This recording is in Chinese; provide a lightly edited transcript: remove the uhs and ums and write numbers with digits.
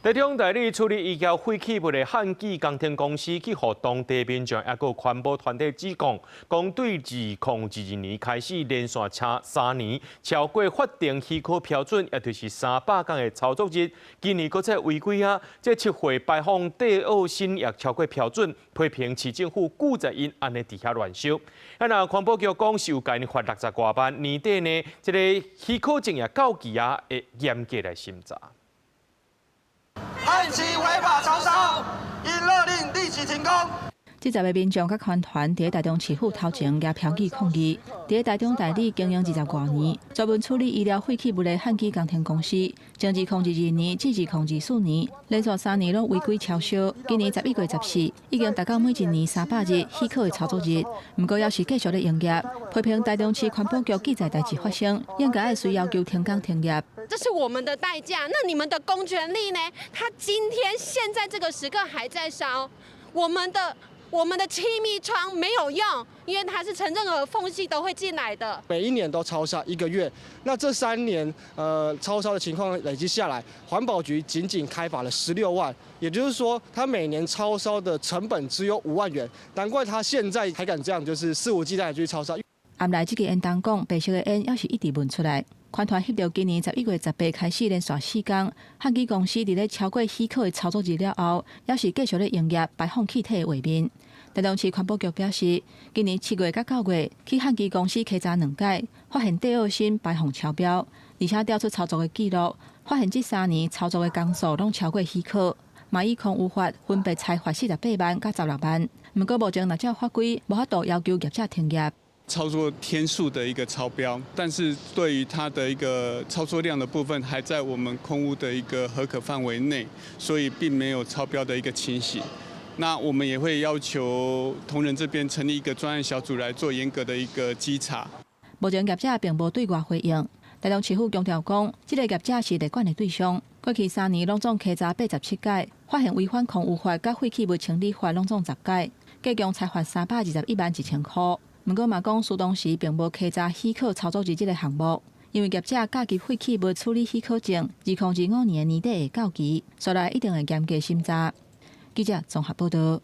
台中代理处理移交废弃物的汉记工程公司去互当地民众也个环保团体指控，讲对2022年开始连续车3年超过法定许可标准，也就是300天的操作日，今年搁再违规啊！这7回排放第二新也超过标准，批评市政府故在因安尼伫遐乱收。啊，那环保局讲是有今年罚60多万，年底呢，这个许可证也到期啊，会严格来审查。 汉其违法超商，因勒令立即停工。这10个民众甲团团伫台中市府头前举标语抗议，伫台中代理经营20多年，专门处理医疗废弃物的汉基工程公司，从2022年至2024年，连续3年拢违规超销。今年11月14，已经达到每一年300日许可的操作日，不过要是继续咧营业，批评台中市环保局记载代志发生，应该按需要求停工停业。 这是我们的代价，那你们的公权力呢？他今天现在这个时刻还在烧，我们的气密窗没有用，因为它是从任何缝隙都会进来的。每一年都超销1个月，那这3年超销的情况累积下来，环保局仅开罚了16万，也就是说，他每年超销的成本只有5万元，难怪他现在还敢这样，就是肆无忌惮的去超销。暗内这个烟当讲，白色的烟要是一直闻出来。 款团协调今年11月18开始连续4天，汉基公司伫咧超过许可的操作日了后，也是继续咧营业排放气体的画面。台中市环保局表示，今年7月到9月去汉基公司稽查2届，发现第二新排放超标，而且调出操作的记录，发现这3年操作的工数拢超过许可。马以空无法分别裁罚48万甲16万，不过目前若照法规，无法度要求业者停业。 操作天数的一个超标，但是对于它的一个操作量的部分，还在我们空污的一个合可范围内，所以并没有超标的一个情形。那我们也会要求同仁这边成立一个专案小组来做严格的一个稽查。目前业者并无对外回应。台中市府强调讲，这个业者是立管的对象，过去3年拢总稽查87届，发现违反空污法甲废弃物清理法拢总10届，计共裁罚321万1000块。 不过嘛，讲施工时并无稽查许可操作日这个项目，因为业者甲级废弃物处理许可证，2025年年底会到期，所以一定会严格审查。记者综合报道。